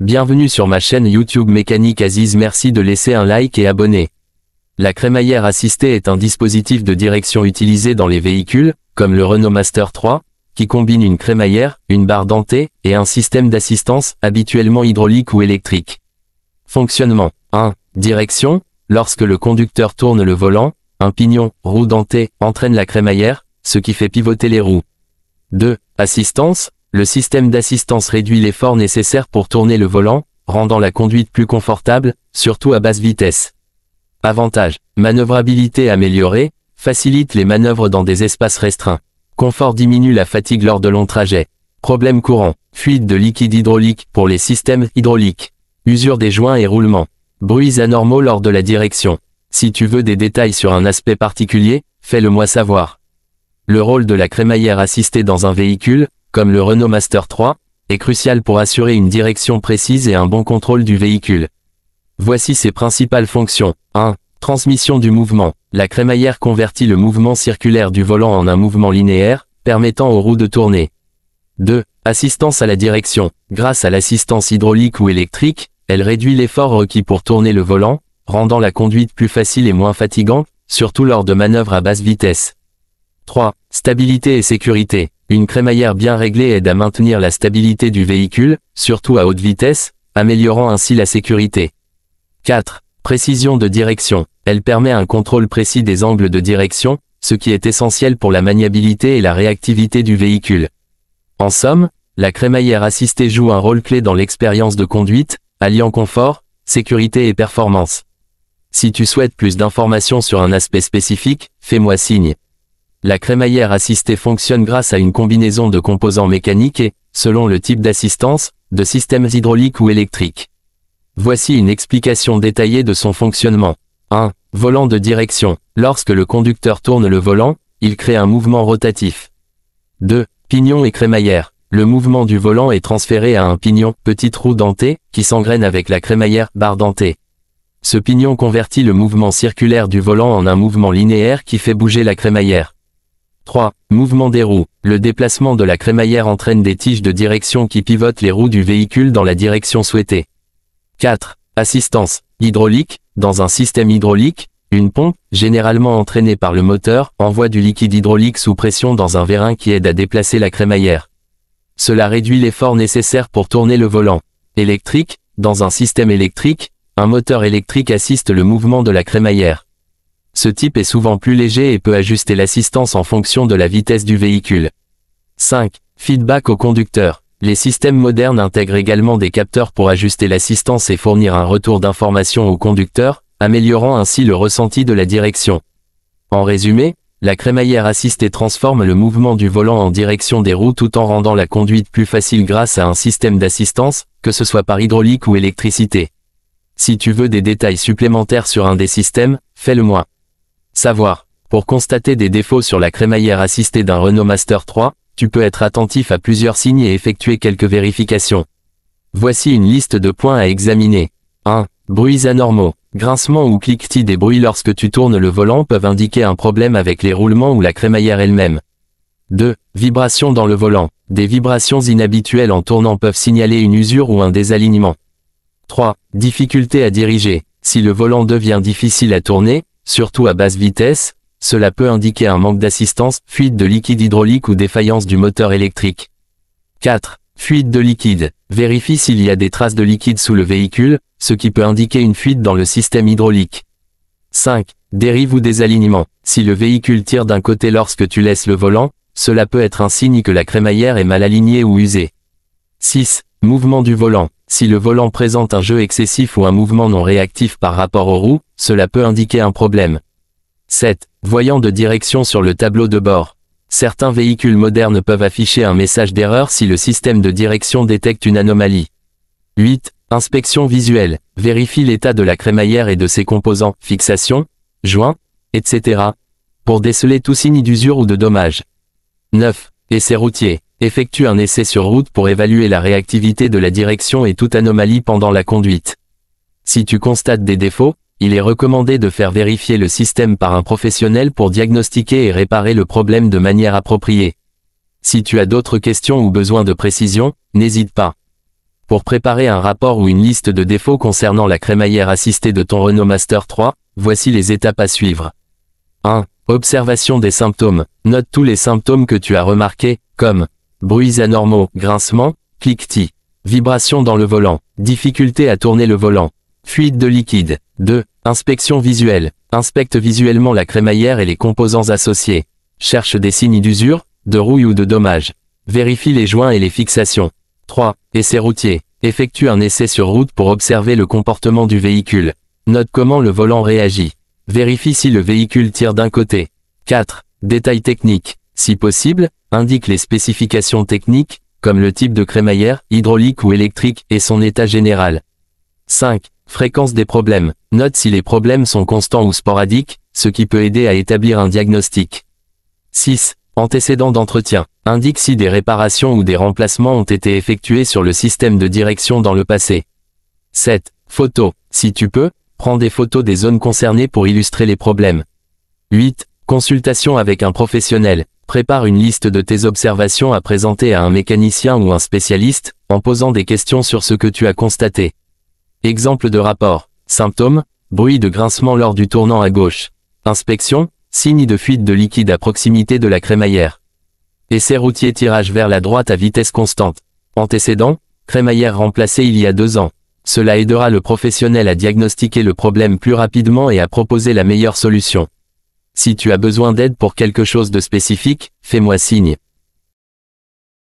Bienvenue sur ma chaîne YouTube Mécanique Aziz, merci de laisser un like et abonner. La crémaillère assistée est un dispositif de direction utilisé dans les véhicules, comme le Renault Master 3, qui combine une crémaillère, une barre dentée, et un système d'assistance, habituellement hydraulique ou électrique. Fonctionnement 1. Direction. Lorsque le conducteur tourne le volant, un pignon, roue dentée, entraîne la crémaillère, ce qui fait pivoter les roues. 2. Assistance. Le système d'assistance réduit l'effort nécessaire pour tourner le volant, rendant la conduite plus confortable, surtout à basse vitesse. Avantages. Manœuvrabilité améliorée, facilite les manœuvres dans des espaces restreints. Confort diminue la fatigue lors de longs trajets. Problème courant. Fuite de liquide hydraulique pour les systèmes hydrauliques. Usure des joints et roulements. Bruits anormaux lors de la direction. Si tu veux des détails sur un aspect particulier, fais-le moi savoir. Le rôle de la crémaillère assistée dans un véhicule, comme le Renault Master 3, est crucial pour assurer une direction précise et un bon contrôle du véhicule. Voici ses principales fonctions. 1. Transmission du mouvement. La crémaillère convertit le mouvement circulaire du volant en un mouvement linéaire, permettant aux roues de tourner. 2. Assistance à la direction. Grâce à l'assistance hydraulique ou électrique, elle réduit l'effort requis pour tourner le volant, rendant la conduite plus facile et moins fatigante, surtout lors de manœuvres à basse vitesse. 3. Stabilité et sécurité. Une crémaillère bien réglée aide à maintenir la stabilité du véhicule, surtout à haute vitesse, améliorant ainsi la sécurité. 4. Précision de direction. Elle permet un contrôle précis des angles de direction, ce qui est essentiel pour la maniabilité et la réactivité du véhicule. En somme, la crémaillère assistée joue un rôle clé dans l'expérience de conduite, alliant confort, sécurité et performance. Si tu souhaites plus d'informations sur un aspect spécifique, fais-moi signe. La crémaillère assistée fonctionne grâce à une combinaison de composants mécaniques et, selon le type d'assistance, de systèmes hydrauliques ou électriques. Voici une explication détaillée de son fonctionnement. 1. Volant de direction. Lorsque le conducteur tourne le volant, il crée un mouvement rotatif. 2. Pignon et crémaillère. Le mouvement du volant est transféré à un pignon, petite roue dentée, qui s'engraine avec la crémaillère, barre dentée. Ce pignon convertit le mouvement circulaire du volant en un mouvement linéaire qui fait bouger la crémaillère. 3. Mouvement des roues. Le déplacement de la crémaillère entraîne des tiges de direction qui pivotent les roues du véhicule dans la direction souhaitée. 4. Assistance hydraulique. Dans un système hydraulique, une pompe, généralement entraînée par le moteur, envoie du liquide hydraulique sous pression dans un vérin qui aide à déplacer la crémaillère. Cela réduit l'effort nécessaire pour tourner le volant. Électrique. Dans un système électrique, un moteur électrique assiste le mouvement de la crémaillère. Ce type est souvent plus léger et peut ajuster l'assistance en fonction de la vitesse du véhicule. 5. Feedback au conducteur. Les systèmes modernes intègrent également des capteurs pour ajuster l'assistance et fournir un retour d'information au conducteur, améliorant ainsi le ressenti de la direction. En résumé, la crémaillère assistée transforme le mouvement du volant en direction des roues tout en rendant la conduite plus facile grâce à un système d'assistance, que ce soit par hydraulique ou électricité. Si tu veux des détails supplémentaires sur un des systèmes, fais-le moi savoir. Pour constater des défauts sur la crémaillère assistée d'un Renault Master 3, tu peux être attentif à plusieurs signes et effectuer quelques vérifications. Voici une liste de points à examiner. 1. Bruits anormaux. Grincement ou cliquetis. Des bruits lorsque tu tournes le volant peuvent indiquer un problème avec les roulements ou la crémaillère elle-même. 2. Vibrations dans le volant. Des vibrations inhabituelles en tournant peuvent signaler une usure ou un désalignement. 3. Difficulté à diriger. Si le volant devient difficile à tourner, surtout à basse vitesse, cela peut indiquer un manque d'assistance, fuite de liquide hydraulique ou défaillance du moteur électrique. 4. Fuite de liquide. Vérifie s'il y a des traces de liquide sous le véhicule, ce qui peut indiquer une fuite dans le système hydraulique. 5. Dérive ou désalignement. Si le véhicule tire d'un côté lorsque tu laisses le volant, cela peut être un signe que la crémaillère est mal alignée ou usée. 6. Mouvement du volant. Si le volant présente un jeu excessif ou un mouvement non réactif par rapport aux roues, cela peut indiquer un problème. 7. Voyant de direction sur le tableau de bord. Certains véhicules modernes peuvent afficher un message d'erreur si le système de direction détecte une anomalie. 8. Inspection visuelle. Vérifie l'état de la crémaillère et de ses composants, fixation, joints, etc. pour déceler tout signe d'usure ou de dommage. 9. Essai routier. Effectue un essai sur route pour évaluer la réactivité de la direction et toute anomalie pendant la conduite. Si tu constates des défauts, il est recommandé de faire vérifier le système par un professionnel pour diagnostiquer et réparer le problème de manière appropriée. Si tu as d'autres questions ou besoin de précision, n'hésite pas. Pour préparer un rapport ou une liste de défauts concernant la crémaillère assistée de ton Renault Master 3, voici les étapes à suivre. 1. Observation des symptômes. Note tous les symptômes que tu as remarqués, comme bruits anormaux, grincement, cliquetis, vibration dans le volant, difficulté à tourner le volant, fuite de liquide. 2. Inspection visuelle. Inspecte visuellement la crémaillère et les composants associés. Cherche des signes d'usure, de rouille ou de dommage. Vérifie les joints et les fixations. 3. Essai routier. Effectue un essai sur route pour observer le comportement du véhicule. Note comment le volant réagit. Vérifie si le véhicule tire d'un côté. 4. Détails techniques. Si possible, indique les spécifications techniques, comme le type de crémaillère, hydraulique ou électrique, et son état général. 5. Fréquence des problèmes. Note si les problèmes sont constants ou sporadiques, ce qui peut aider à établir un diagnostic. 6. Antécédents d'entretien. Indique si des réparations ou des remplacements ont été effectués sur le système de direction dans le passé. 7. Photos. Si tu peux, prends des photos des zones concernées pour illustrer les problèmes. 8. Consultation avec un professionnel. Prépare une liste de tes observations à présenter à un mécanicien ou un spécialiste, en posant des questions sur ce que tu as constaté. Exemple de rapport. Symptômes, bruit de grincement lors du tournant à gauche. Inspection, signe de fuite de liquide à proximité de la crémaillère. Essai routier, tirage vers la droite à vitesse constante. Antécédent, crémaillère remplacée il y a 2 ans. Cela aidera le professionnel à diagnostiquer le problème plus rapidement et à proposer la meilleure solution. Si tu as besoin d'aide pour quelque chose de spécifique, fais-moi signe.